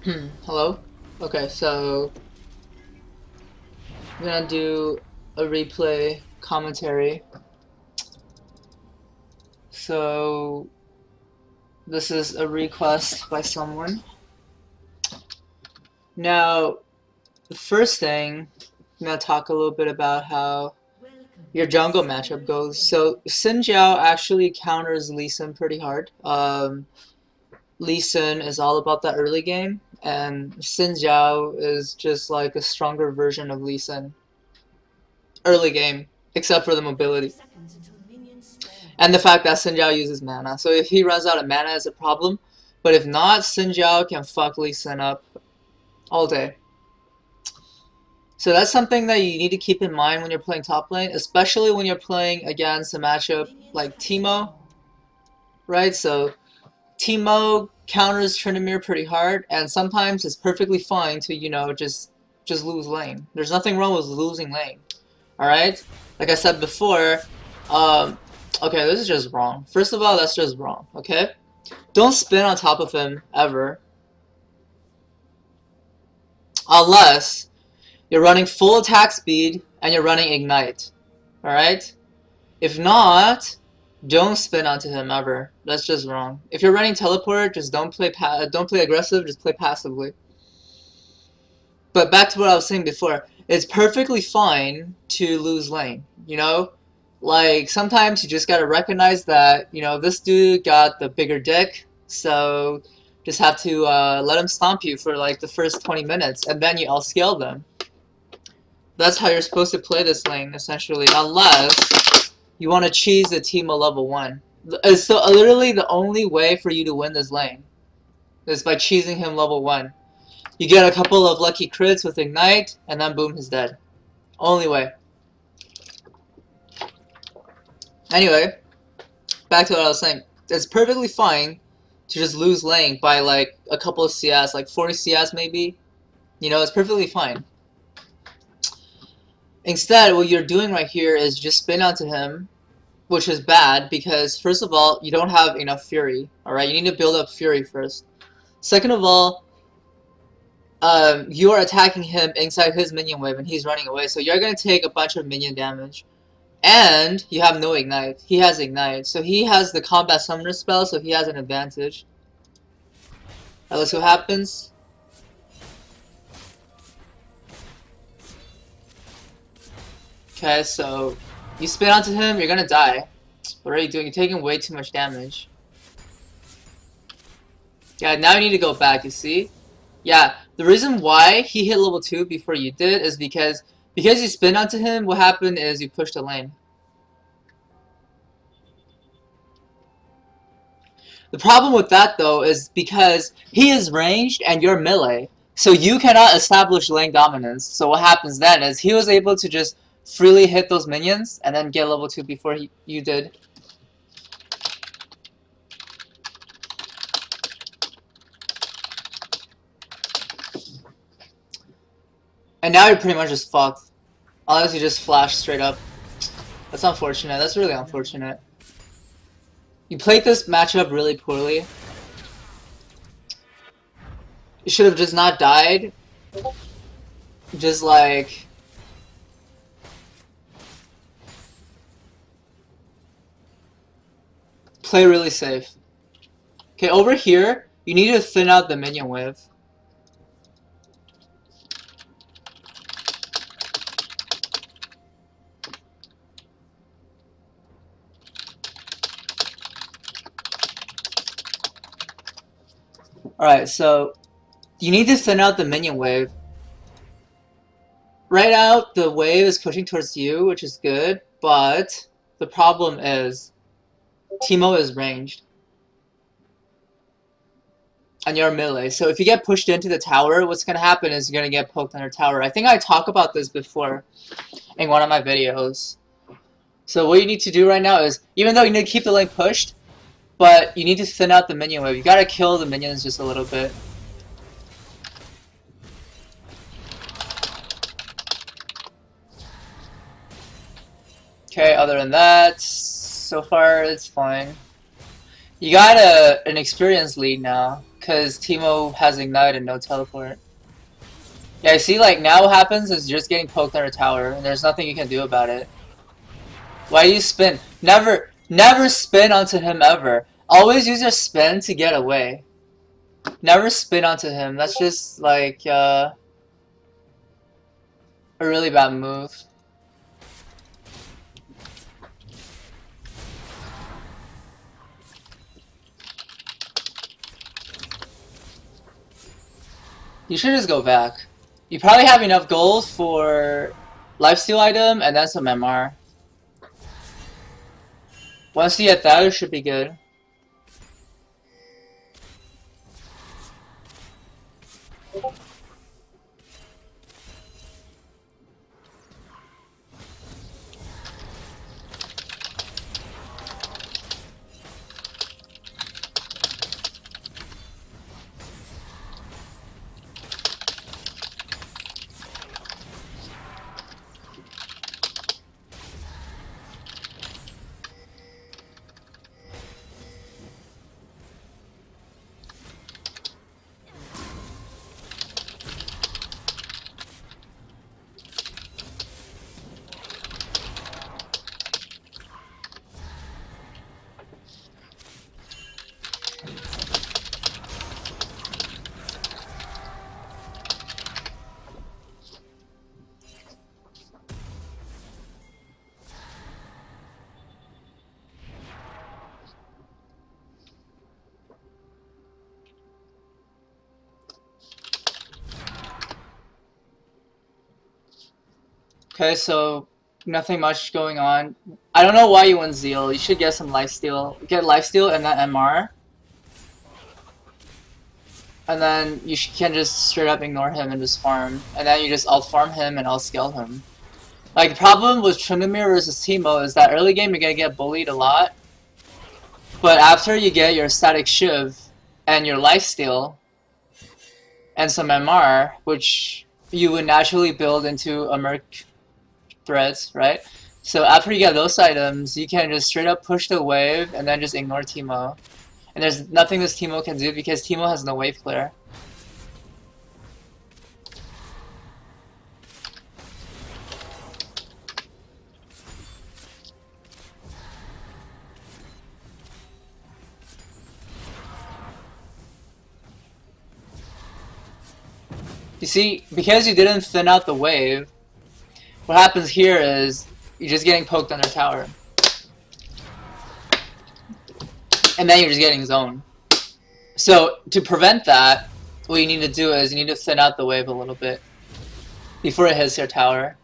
Hello? Okay, so I'm gonna do a replay commentary. So this is a request by someone. Now, the first thing, I'm gonna talk a little bit about how your jungle matchup goes. So Xin Zhao actually counters Lee Sin pretty hard. Lee Sin is all about that early game, and Xin Zhao is just like a stronger version of Lee Sin early game, except for the mobility. And the fact that Xin Zhao uses mana. So if he runs out of mana is a problem. But if not, Xin Zhao can fuck Lee Sin up all day. So that's something that you need to keep in mind when you're playing top lane, especially when you're playing against a matchup like Teemo, right? So Teemo counters Tryndamere pretty hard, and sometimes it's perfectly fine to, just lose lane. There's nothing wrong with losing lane, alright? Like I said before, okay, this is just wrong. First of all, that's just wrong, okay? Don't spin on top of him, ever. Unless you're running full attack speed and you're running Ignite, alright? If not, don't spin onto him ever. That's just wrong. If you're running Teleport, just don't play aggressive, just play passively. But back to what I was saying before, it's perfectly fine to lose lane, you know? Like, sometimes you just gotta recognize that, this dude got the bigger dick, so just have to let him stomp you for like the first 20 minutes, and then you outscale them. That's how you're supposed to play this lane, essentially, unless you want to cheese the team a level 1. So literally the only way for you to win this lane is by cheesing him level 1. You get a couple of lucky crits with Ignite, and then boom, he's dead. Only way. Anyway, back to what I was saying. It's perfectly fine to just lose lane by like a couple of CS, like 40 CS maybe. It's perfectly fine. Instead, what you're doing right here is just spin onto him, which is bad because, first of all, you don't have enough Fury, alright? You need to build up Fury first. Second of all, you are attacking him inside his minion wave and he's running away, so you're going to take a bunch of minion damage. And you have no Ignite. He has Ignite. So he has the combat summoner spell, so he has an advantage. Alright, let's see what happens. Okay, so you spin onto him, you're gonna die. What are you doing? You're taking way too much damage. Yeah, now you need to go back, you see? Yeah, the reason why he hit level 2 before you did is because you spin onto him, what happened is you pushed the lane. The problem with that, though, is because he is ranged and you're melee, so you cannot establish lane dominance. So what happens then is he was able to just freely hit those minions and then get level 2 before you did. And now you're pretty much just fucked. Unless you just flash straight up. That's unfortunate. That's really unfortunate. You played this matchup really poorly. You should have just not died. Just like... play really safe. Okay, over here, you need to thin out the minion wave. Alright, so you need to thin out the minion wave. Right now, the wave is pushing towards you, which is good, but the problem is Teemo is ranged. And you're melee. So if you get pushed into the tower, what's going to happen is you're going to get poked under tower. I think I talked about this before in one of my videos. So what you need to do right now is, even though you need to keep the lane pushed, but you need to thin out the minion wave. You gotta kill the minions just a little bit. Okay, other than that, so far it's fine. You got an experienced lead now. because Teemo has Ignite and no teleport. Yeah, see, like, now what happens is you're just getting poked under tower, and there's nothing you can do about it. Why do you spin? Never spin onto him ever. Always use your spin to get away. Never spin onto him. That's just, like, a really bad move. You should just go back. You probably have enough gold for lifesteal item and then some MR. Once you get that, it should be good. Okay, so nothing much going on. I don't know why you went Zeal. You should get some lifesteal. Get lifesteal and then MR. And then you can just straight up ignore him and just farm. And then you just alt farm him and alt scale him. Like, the problem with Tryndamere versus Teemo is that early game you're gonna get bullied a lot. But after you get your static Shiv and your lifesteal and some MR, which you would naturally build into a Merc threads, right? So after you get those items, you can just straight up push the wave and then just ignore Teemo. And there's nothing this Teemo can do because Teemo has no wave clear. You see, because you didn't thin out the wave, what happens here is you're just getting poked under tower. And then you're just getting zoned. So to prevent that, what you need to do is you need to thin out the wave a little bit before it hits your tower.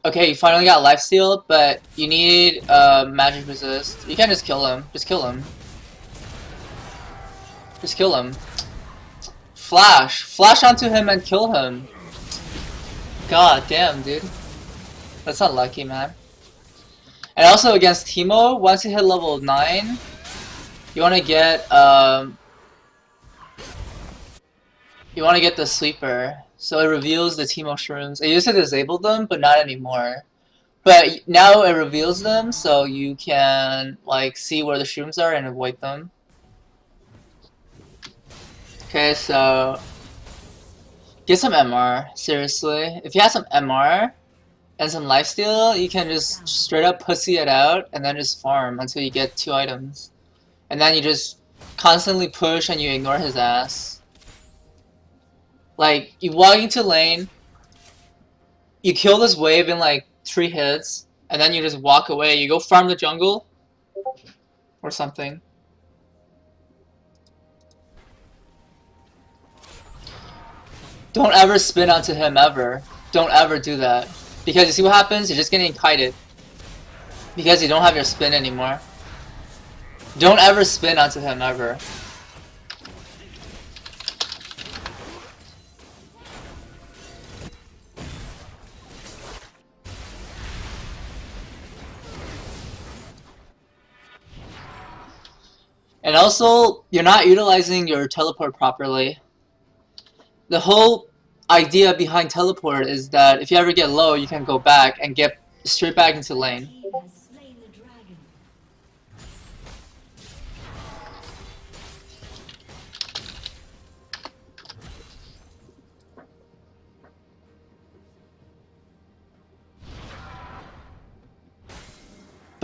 Okay, you finally got lifesteal, but you need magic resist. You can't just kill him. Just kill him. Just kill him. Flash! Flash onto him and kill him. God damn, dude. That's unlucky, man. And also against Teemo, once you hit level 9, you wanna get the sweeper. So it reveals the Teemo shrooms. It used to disable them, but not anymore. But now it reveals them, so you can like see where the shrooms are and avoid them. Okay, so get some MR, seriously. If you have some MR and some lifesteal, you can just straight up pussy it out and then just farm until you get 2 items. And then you just constantly push and you ignore his ass. Like, you walk into lane, you kill this wave in like 3 hits, and then you just walk away. You go farm the jungle or something. Don't ever spin onto him ever. Don't ever do that. Because you see what happens? You're just getting kited. Because you don't have your spin anymore. Don't ever spin onto him ever. And also, you're not utilizing your teleport properly. The whole idea behind teleport is that if you ever get low, you can go back and get straight back into lane.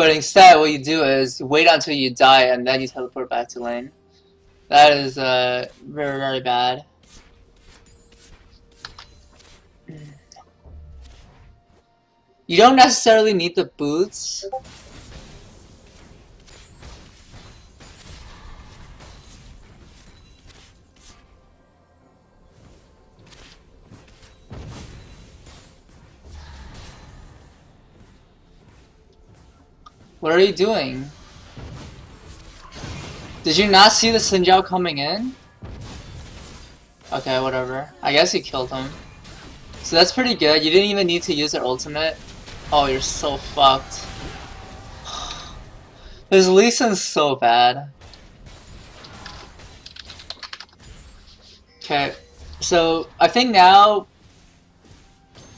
But instead, what you do is wait until you die and then you teleport back to lane. That is very, very bad. You don't necessarily need the boots. What are you doing? Did you not see the Xin Zhao coming in? Okay, whatever. I guess you killed him. So that's pretty good. You didn't even need to use their ultimate. Oh, you're so fucked. This Lee Sin's so bad. Okay, so I think now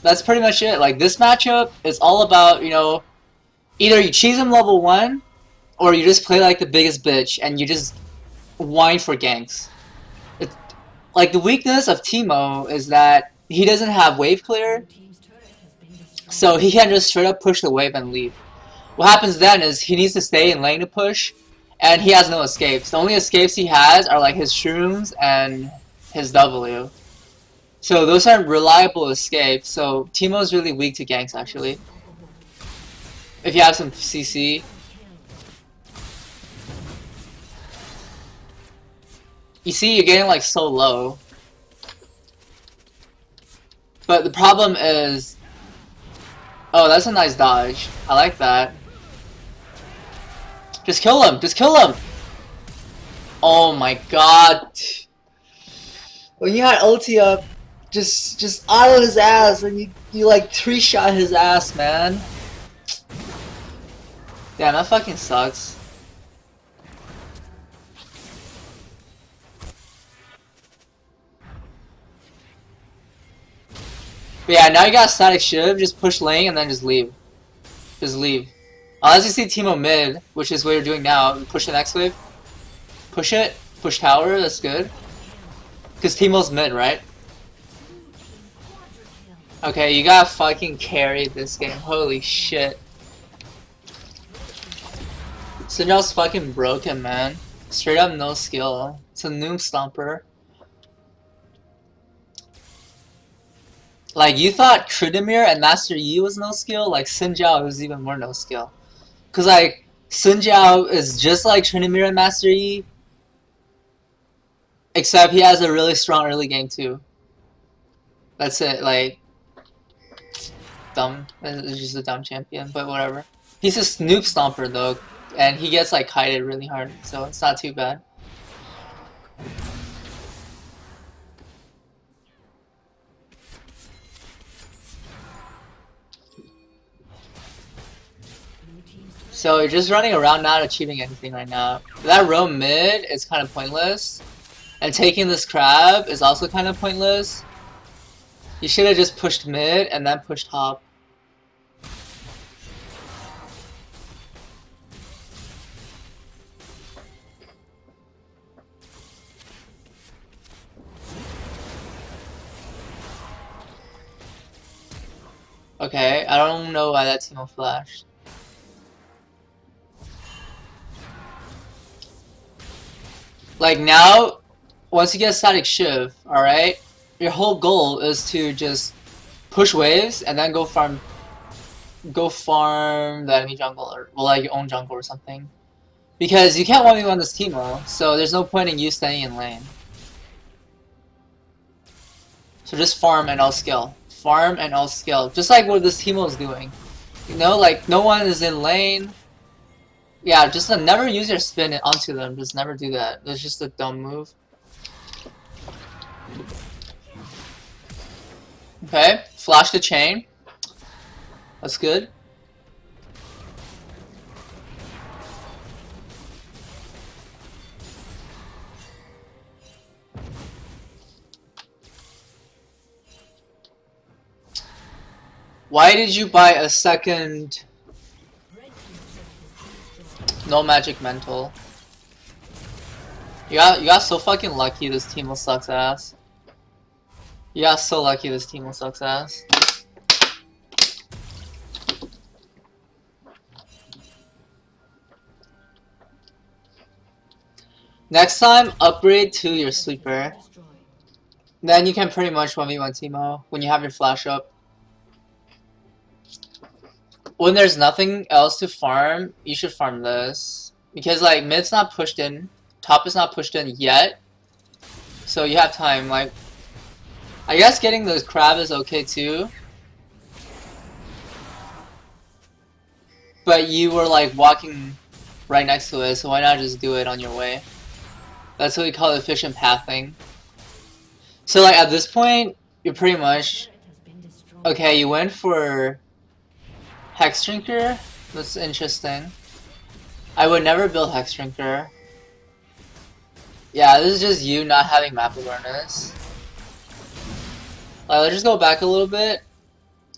that's pretty much it. Like, this matchup is all about, you know, either you cheese him level 1 or you just play like the biggest bitch and you just whine for ganks. Like, the weakness of Teemo is that he doesn't have wave clear, so he can just straight up push the wave and leave. What happens then is he needs to stay in lane to push, and he has no escapes. The only escapes he has are like his shrooms and his W. So those aren't reliable escapes, so Teemo's really weak to ganks actually. If you have some CC. You see, you're getting like so low. But the problem is... Oh, that's a nice dodge. I like that. Just kill him! Just kill him! Oh my god. When you had ulti up, just auto his ass and you like 3-shot his ass, man. Damn, that fucking sucks. But yeah, now you got static shiv, just push lane and then just leave. Just leave. Unless you see Teemo mid, which is what you're doing now, push the next wave. Push it, push tower, that's good. Because Teemo's mid, right? Okay, you gotta fucking carry this game, holy shit. Xin Zhao's fucking broken, man. Straight up no skill. It's a noob stomper. Like, you thought Tryndamere and Master Yi was no skill? Like, Xin Zhao is even more no skill. Cause like, Xin Zhao is just like Tryndamere and Master Yi. Except he has a really strong early game too. That's it, like... Dumb. It's just a dumb champion, but whatever. He's a noob stomper though, and he gets like kited really hard, so it's not too bad. So you're just running around not achieving anything right now. That roam mid is kind of pointless. And taking this crab is also kind of pointless. You should have just pushed mid and then pushed top. Okay, I don't know why that Teemo flashed. Like now, once you get static shiv, alright, your whole goal is to just push waves and then go farm the enemy jungle, or well, like your own jungle or something. Because you can't 1v1 this Teemo, so there's no point in you staying in lane. So just farm and all-skill. Farm and all-skill. Just like what this Teemo is doing. You know, like no one is in lane. Yeah, just never use your spin onto them. Just never do that. That's just a dumb move. Okay, flash the chain. That's good. Why did you buy a second... No magic mental? You got so fucking lucky this Teemo sucks ass. You got so lucky this Teemo sucks ass. Next time, upgrade to your sweeper. Then you can pretty much 1v1 Teemo when you have your flash up. When there's nothing else to farm, you should farm this. Because like mid's not pushed in, top is not pushed in yet. So you have time. Like, I guess getting the crab is okay too. But you were like walking right next to it, so why not just do it on your way? That's what we call efficient pathing. So like at this point, you're pretty much okay. You went for Hex Drinker. That's interesting. I would never build Hex Drinker. Yeah, this is just you not having map awareness. Let's just go back a little bit.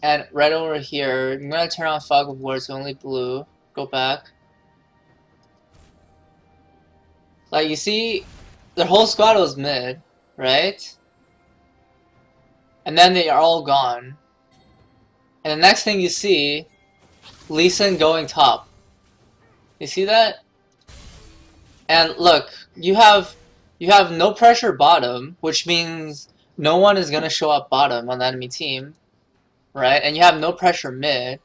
And right over here, I'm gonna turn on Fog of War, so only blue. Go back. Like, you see, their whole squad was mid, right? And then they are all gone. And the next thing you see, Lee Sin going top. You see that? And look, you have no pressure bottom, which means no one is gonna show up bottom on the enemy team, right? And you have no pressure mid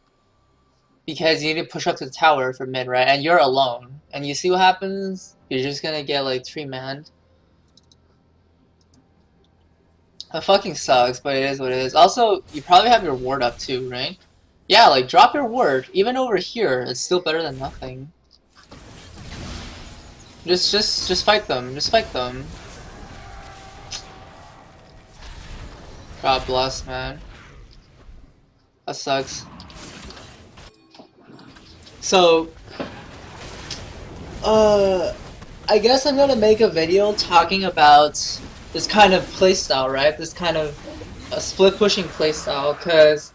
because you need to push up to the tower for mid, right? And you're alone. And you see what happens? You're just gonna get like 3-manned. That fucking sucks, but it is what it is. Also, you probably have your ward up too, right? Yeah, like drop your ward. Even over here, it's still better than nothing. Just fight them. Just fight them. God bless, man. That sucks. So, I guess I'm gonna make a video talking about this kind of playstyle, right? This kind of split pushing playstyle, because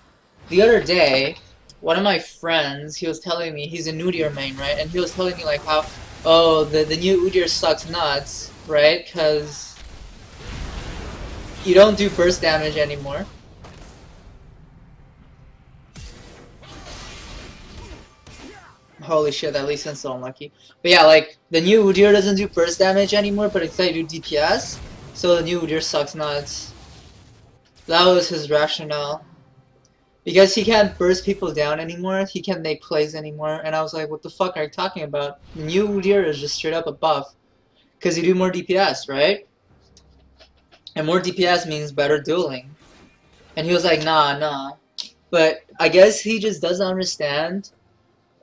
the other day, one of my friends, he was telling me, he's a Udyr main, right? And he was telling me like how, oh, the new Udyr sucks nuts, right? Because you don't do burst damage anymore. Holy shit, that Lee Sin's so unlucky. But yeah, like, the new Udyr doesn't do burst damage anymore, but instead you do DPS. So the new Udyr sucks nuts. That was his rationale. Because he can't burst people down anymore, he can't make plays anymore, and I was like, what the fuck are you talking about? The new Udyr is just straight up a buff. Because you do more DPS, right? And more DPS means better dueling. And he was like, nah. But I guess he just doesn't understand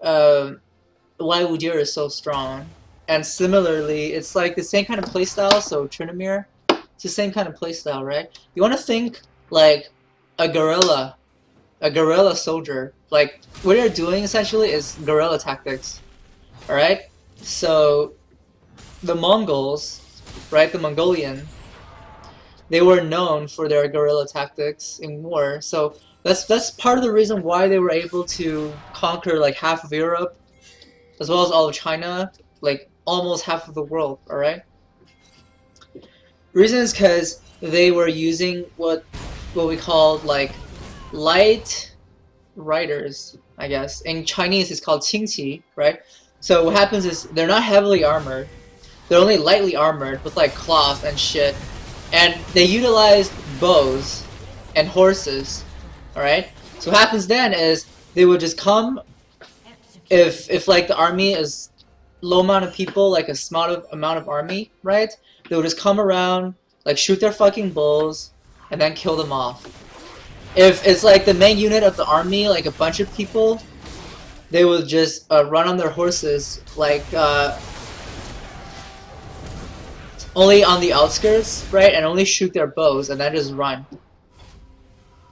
why Udyr is so strong. And similarly, it's like the same kind of playstyle, so Tryndamere, it's the same kind of playstyle, right? You want to think like a guerrilla soldier. Like, what you're doing essentially is guerrilla tactics. Alright? So, the Mongols, right, the Mongolian, they were known for their guerrilla tactics in war. So, that's part of the reason why they were able to conquer like half of Europe, as well as all of China, like almost half of the world, alright? Reason is because they were using what we call like light riders, I guess. In Chinese it's called qingqi, right? So what happens is they're not heavily armored. They're only lightly armored with like cloth and shit. And they utilized bows and horses. Alright? So what happens then is they would just come if like the army is low amount of people, like a small amount of army, right? They would just come around, like shoot their fucking bulls, and then kill them off. If it's like the main unit of the army, like a bunch of people, they would just run on their horses, like only on the outskirts, right? And only shoot their bows, and then just run.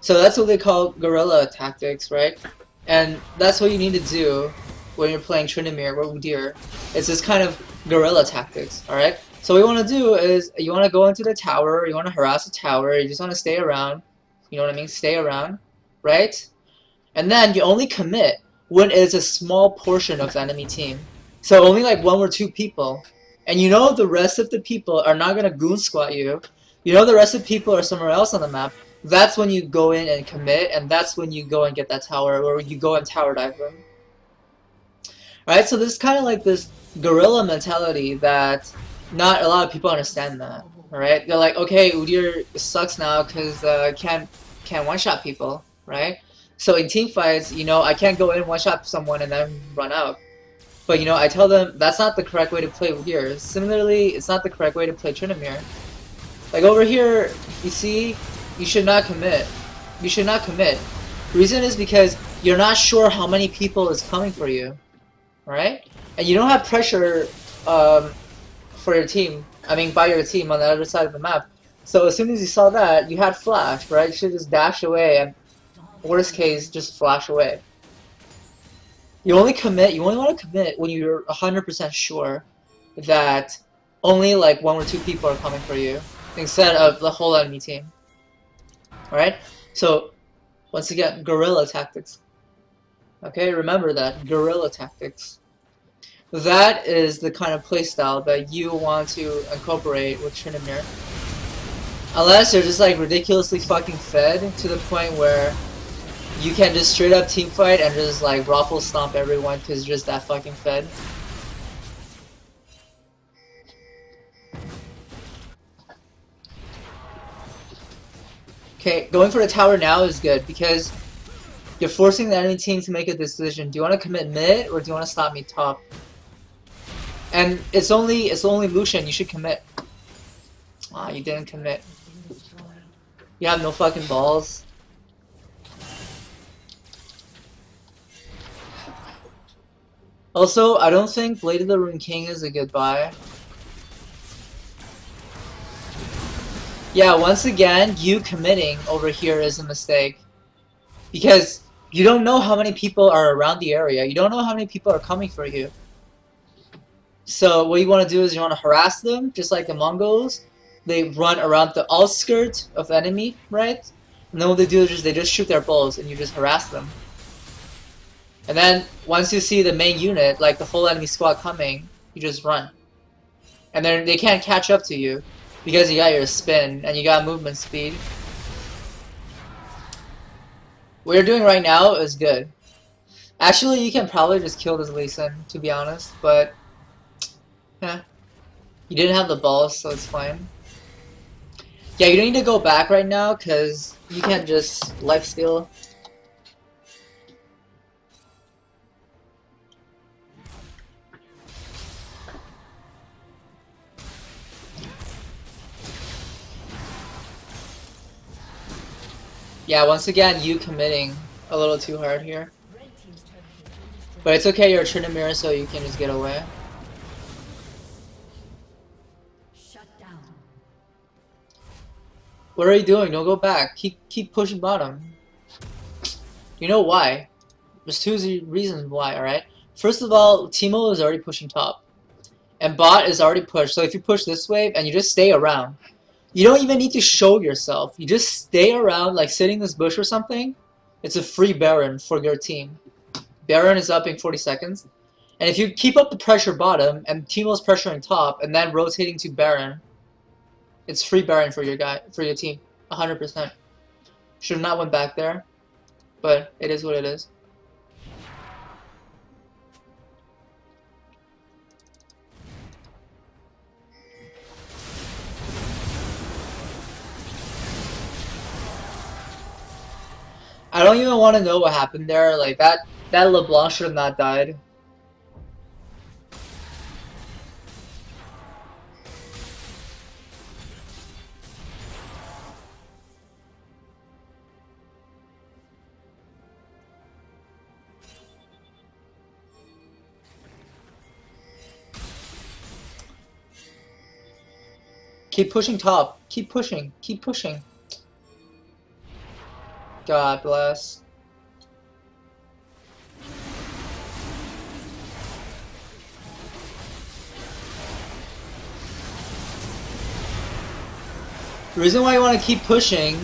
So that's what they call guerrilla tactics, right? And that's what you need to do when you're playing Tryndamere or Udyr. It's this kind of guerrilla tactics, alright? So what you want to do is, you want to go into the tower, you want to harass the tower, you just want to stay around, you know what I mean? Stay around, right? And then you only commit when it's a small portion of the enemy team. So only like 1 or 2 people. And you know the rest of the people are not going to goon squat you. You know the rest of the people are somewhere else on the map. That's when you go in and commit, and that's when you go and get that tower, or you go and tower dive them. Alright, so this is kind of like this guerrilla mentality that not a lot of people understand that. Alright? They're like, okay, Udyr sucks now because can't one-shot people, right? So in team fights, you know, I can't go in one-shot someone and then run out. But you know, I tell them that's not the correct way to play Udyr. Similarly, it's not the correct way to play Tryndamere. Like over here, you see, you should not commit. You should not commit. The reason is because you're not sure how many people is coming for you, right? And you don't have pressure for your team. I mean, by your team on the other side of the map. So as soon as you saw that, you had flash, right? You should just dash away and, worst case, just flash away. You only want to commit when you're 100% sure that only like 1 or 2 people are coming for you instead of the whole enemy team. Alright? So, once again, guerrilla tactics. Okay, remember that. Guerrilla tactics. That is the kind of playstyle that you want to incorporate with Tryndamere. Unless you're just like ridiculously fucking fed to the point where you can just straight up team fight and just like ruffle stomp everyone because you're just that fucking fed. Okay, going for the tower now is good because you're forcing the enemy team to make a decision. Do you want to commit mid or do you want to stop me top? And it's only Lucian. You should commit. Ah, you didn't commit. You have no fucking balls. Also, I don't think Blade of the Ruined King is a good buy. Yeah, once again, you committing over here is a mistake. Because you don't know how many people are around the area. You don't know how many people are coming for you. So what you want to do is you want to harass them, just like the Mongols. They run around the outskirts of the enemy, right? And then what they do is they just shoot their bows and you just harass them. And then once you see the main unit, like the whole enemy squad coming, you just run. And then they can't catch up to you because you got your spin and you got movement speed. What you're doing right now is good. Actually, you can probably just kill this Lee Sin, to be honest, but yeah. You didn't have the balls, so it's fine. Yeah, you don't need to go back right now because you can't just lifesteal. Yeah, once again, you committing a little too hard here. But it's okay, you're a Tryndamere, so you can just get away. What are you doing? Don't go back. Keep pushing bottom. You know why? There's 2 reasons why, alright? First of all, Teemo is already pushing top. And bot is already pushed, so if you push this wave and you just stay around, you don't even need to show yourself. You just stay around, like sitting in this bush or something. It's a free Baron for your team. Baron is up in 40 seconds. And if you keep up the pressure bottom, and Teemo's pressuring top, and then rotating to Baron, it's free Baron for your team. 100%. Should have not went back there. But it is what it is. I don't even want to know what happened there. Like that LeBlanc should have not died. Keep pushing top. Keep pushing. Keep pushing. God bless. The reason why you want to keep pushing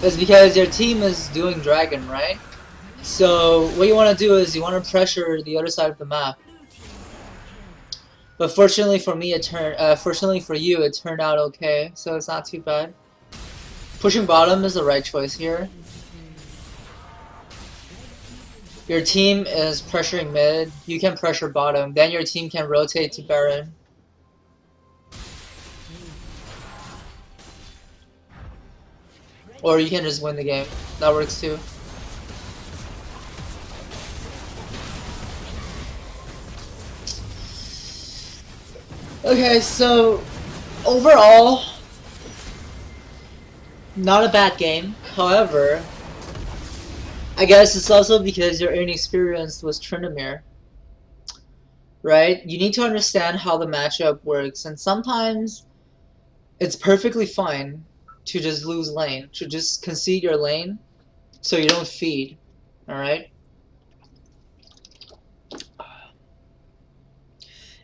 is because your team is doing dragon, right? So what you want to do is you want to pressure the other side of the map. But fortunately for me, fortunately for you, it turned out okay, so it's not too bad. Pushing bottom is the right choice here. Your team is pressuring mid, you can pressure bottom, then your team can rotate to Baron. Or you can just win the game. That works too. Okay, so overall, not a bad game. However, I guess it's also because you're inexperienced with Tryndamere, right? You need to understand how the matchup works, and sometimes it's perfectly fine to just lose lane, to just concede your lane so you don't feed, alright?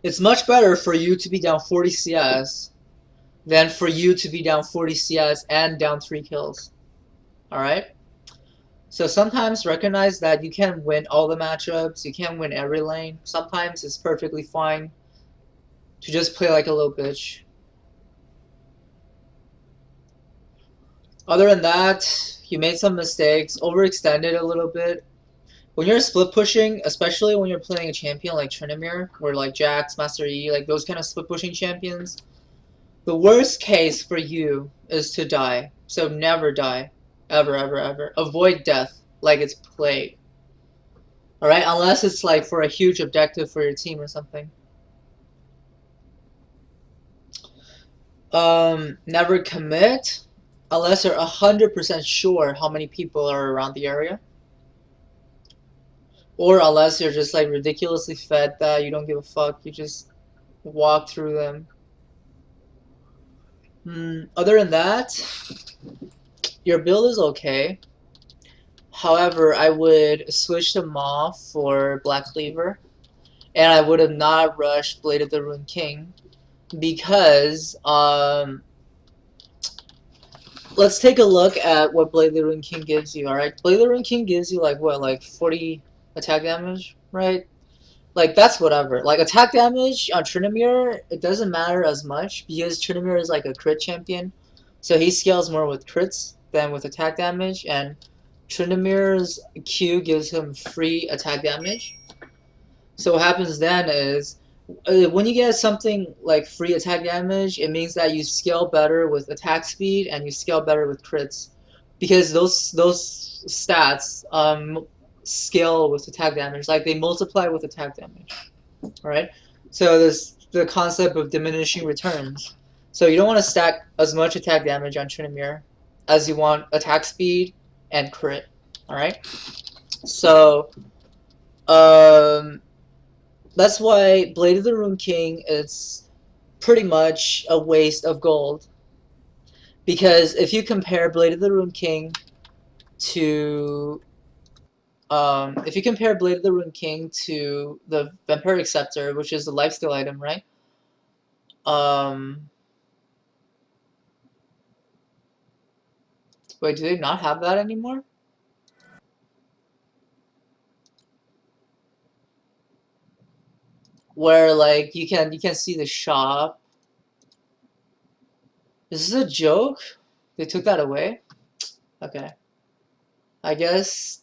It's much better for you to be down 40 CS than for you to be down 40 CS and down 3 kills, alright? So sometimes recognize that you can't win all the matchups, you can't win every lane. Sometimes it's perfectly fine to just play like a little bitch. Other than that, you made some mistakes, overextended a little bit. When you're split pushing, especially when you're playing a champion like Tryndamere, or like Jax, Master Yi, like those kind of split pushing champions, the worst case for you is to die. So never die. Ever, ever, ever. Avoid death like it's plague. Alright? Unless it's like for a huge objective for your team or something. Never commit unless you're 100% sure how many people are around the area. Or unless you're just like ridiculously fed that you don't give a fuck, you just walk through them. Other than that, your build is okay. However, I would switch to Maw for Black Cleaver, and I would have not rushed Blade of the Ruined King because let's take a look at what Blade of the Ruined King gives you. Alright, Blade of the Ruined King gives you like what, like 40 attack damage, right? Like that's whatever. Like attack damage on Tryndamere, it doesn't matter as much because Tryndamere is like a crit champion, so he scales more with crits than with attack damage, and Tryndamere's Q gives him free attack damage. So what happens then is when you get something like free attack damage, it means that you scale better with attack speed and you scale better with crits, because those stats scale with attack damage, like they multiply with attack damage. Alright? So there's the concept of diminishing returns. So you don't want to stack as much attack damage on Tryndamere as you want attack speed and crit. Alright? So that's why Blade of the Ruined King is pretty much a waste of gold. Because if you compare Blade of the Ruined King to if you compare Blade of the Ruined King to the Vampiric Scepter, which is the lifesteal item, right? Wait, do they not have that anymore? Where like you can see the shop. Is this a joke? They took that away? Okay. I guess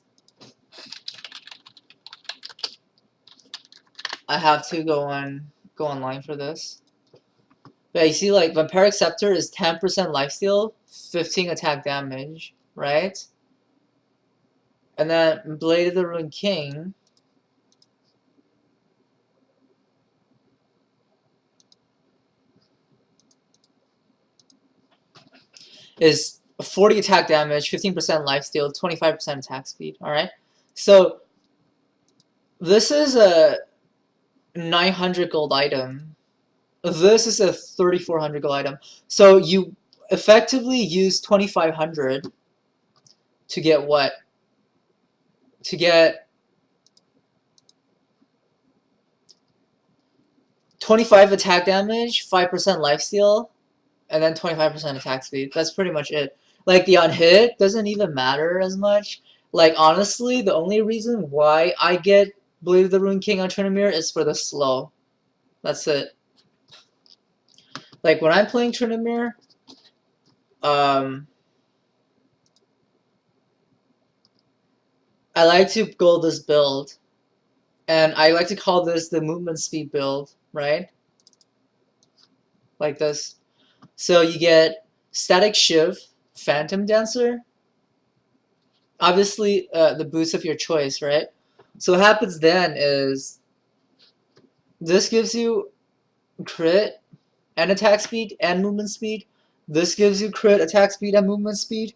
I have to go online for this. Yeah, you see, like, Vampiric Scepter is 10% lifesteal, 15 attack damage, right? And then Blade of the Ruined King is 40 attack damage, 15% lifesteal, 25% attack speed, alright? So, this is a 900 gold item. This is a 3,400 gold item. So you effectively use 2,500 to get what? To get 25 attack damage, 5% lifesteal, and then 25% attack speed. That's pretty much it. Like the unhit doesn't even matter as much. Like honestly, the only reason why I get Blade of the Ruined King on Tryndamere is for the slow. That's it. Like when I'm playing Tryndamere, I like to go this build, and I like to call this the movement speed build, right? Like this. So you get Static Shiv, Phantom Dancer, obviously the boots of your choice, right? So what happens then is this gives you crit and attack speed and movement speed. This gives you crit, attack speed, and movement speed,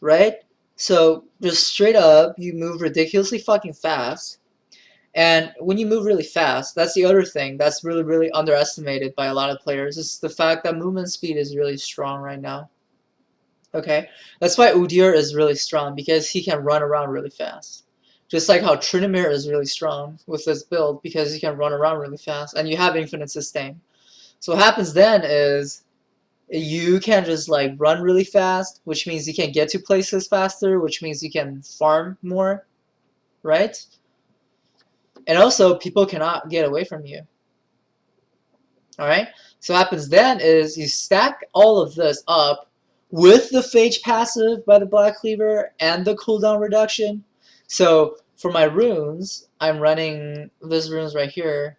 right? So just straight up, you move ridiculously fucking fast. And when you move really fast, that's the other thing that's really, really underestimated by a lot of players. Is the fact that movement speed is really strong right now. Okay? That's why Udyr is really strong, because he can run around really fast. Just like how Tryndamere is really strong with this build, because he can run around really fast, and you have infinite sustain. So what happens then is you can just like run really fast, which means you can get to places faster, which means you can farm more, right? And also, people cannot get away from you. Alright? So what happens then is you stack all of this up with the Phage passive by the Black Cleaver and the cooldown reduction. So for my runes, I'm running these runes right here.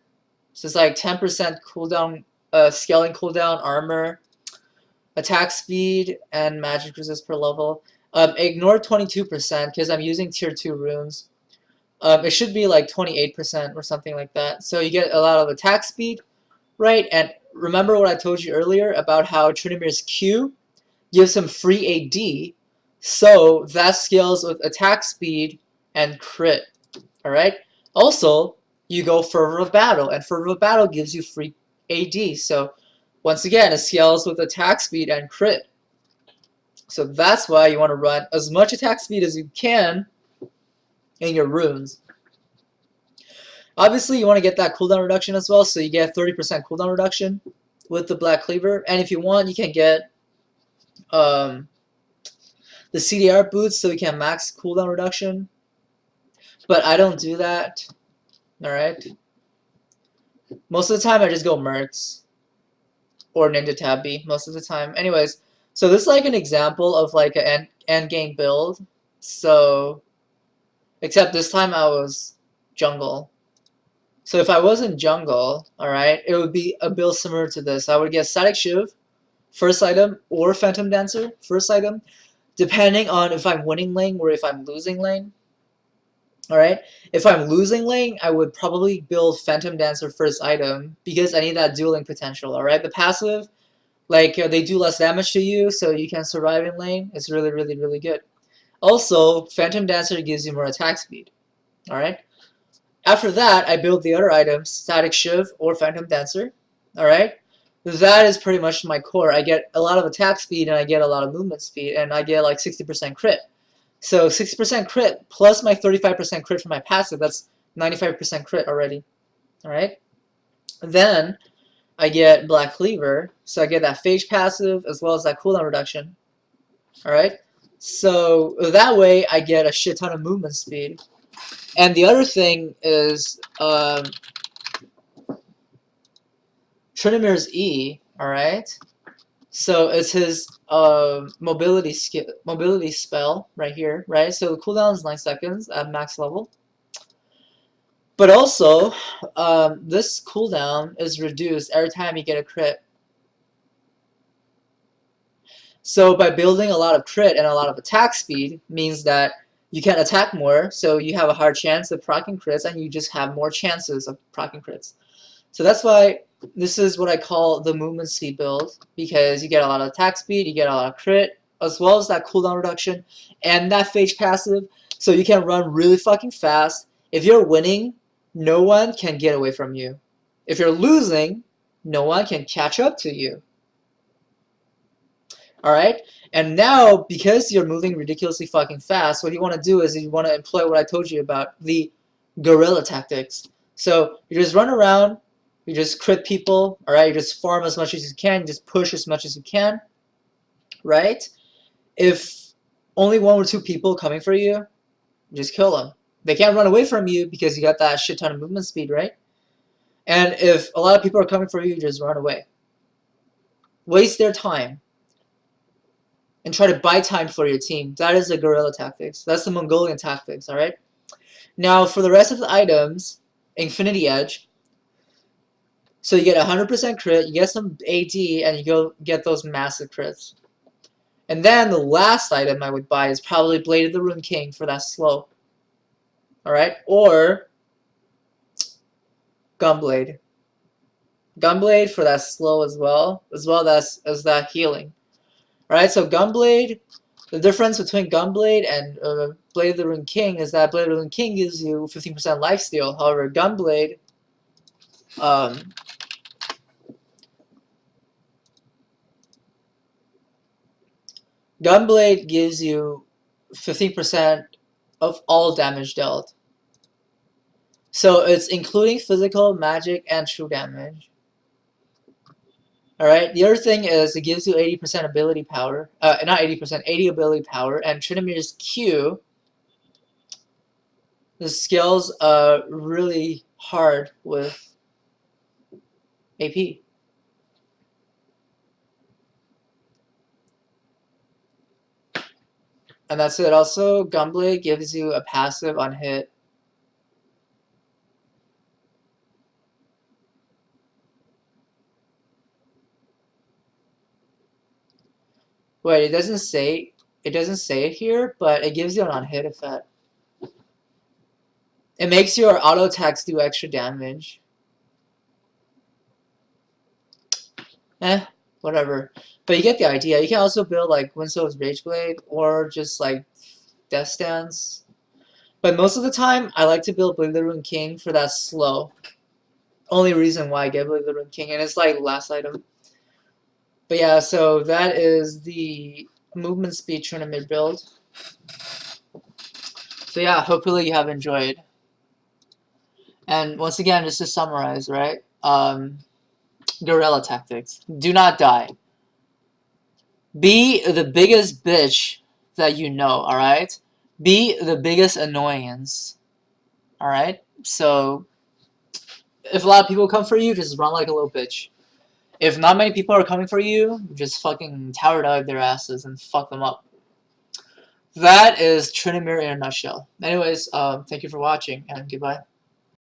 So it's like 10% cooldown, scaling cooldown, armor, attack speed, and magic resist per level. Ignore 22% because I'm using tier 2 runes. It should be like 28% or something like that. So you get a lot of attack speed, right? And remember what I told you earlier about how Tryndamere's Q gives him free AD, so that scales with attack speed and crit, alright? Also, you go Fervor of Battle, and Fervor of Battle gives you free AD, so once again, it scales with attack speed and crit. So that's why you want to run as much attack speed as you can in your runes. Obviously, you want to get that cooldown reduction as well, so you get 30% cooldown reduction with the Black Cleaver. And if you want, you can get the CDR boots, so you can max cooldown reduction. But I don't do that. Alright? Most of the time, I just go Mercs or Ninja Tabby most of the time. Anyways, so this is like an example of like an end game build. So, except this time I was jungle. So if I was in jungle, alright, it would be a build similar to this. I would get Static Shiv, first item, or Phantom Dancer, first item, depending on if I'm winning lane or if I'm losing lane. Alright, if I'm losing lane, I would probably build Phantom Dancer first item, because I need that dueling potential, alright? The passive, like, they do less damage to you, so you can survive in lane. It's really, really, really good. Also, Phantom Dancer gives you more attack speed, alright? After that, I build the other items, Static Shiv or Phantom Dancer, alright? That is pretty much my core. I get a lot of attack speed and I get a lot of movement speed, and I get like 60% crit. So 60% crit plus my 35% crit from my passive, that's 95% crit already, alright? Then I get Black Cleaver, so I get that Phage passive as well as that cooldown reduction, alright? So that way I get a shit ton of movement speed. And the other thing is Tryndamere's E, alright? So it's his mobility spell right here, right? So the cooldown is 9 seconds at max level. But also, this cooldown is reduced every time you get a crit. So by building a lot of crit and a lot of attack speed means that you can attack more, so you have a higher chance of proccing crits, and you just have more chances of proccing crits. So that's why this is what I call the movement speed build, because you get a lot of attack speed, you get a lot of crit, as well as that cooldown reduction, and that Phage passive, so you can run really fucking fast. If you're winning, no one can get away from you. If you're losing, no one can catch up to you. Alright? And now, because you're moving ridiculously fucking fast, what you want to do is you want to employ what I told you about, the guerrilla tactics. So you just run around, you just crit people, alright? You just farm as much as you can, you just push as much as you can, right? If only 1 or 2 people coming for you, just kill them. They can't run away from you because you got that shit ton of movement speed, right? And if a lot of people are coming for you, just run away. Waste their time. And try to buy time for your team. That is the guerrilla tactics. That's the Mongolian tactics, alright? Now, for the rest of the items, Infinity Edge. So you get 100% crit, you get some AD, and you go get those massive crits. And then the last item I would buy is probably Blade of the Rune King for that slow. Alright? Or Gunblade. Gunblade for that slow as well as that healing. Alright, so Gunblade, the difference between Gunblade and Blade of the Rune King is that Blade of the Rune King gives you 15% lifesteal. However, Gunblade gives you 15% of all damage dealt. So it's including physical, magic, and true damage. Alright, the other thing is it gives you 80% ability power. Not 80%, 80 ability power. And Trinimir's Q, the skills really hard with AP. And that's it. Also, Gunblade gives you a passive on hit. Wait, it doesn't say it here, but it gives you an on hit effect. It makes your auto attacks do extra damage. Whatever. But you get the idea. You can also build like Winsow's Rageblade or just like Death Stance. But most of the time, I like to build Blade of the Rune King for that slow. Only reason why I get Blade of the Rune King, and it's like last item. But yeah, so that is the movement speed Trinimir build. So yeah, hopefully you have enjoyed. And once again, just to summarize, right? Guerrilla tactics. Do not die. Be the biggest bitch that you know, alright? Be the biggest annoyance. Alright? So, if a lot of people come for you, just run like a little bitch. If not many people are coming for you, just fucking tower dive their asses and fuck them up. That is Trinimir in a nutshell. Anyways, thank you for watching, and goodbye.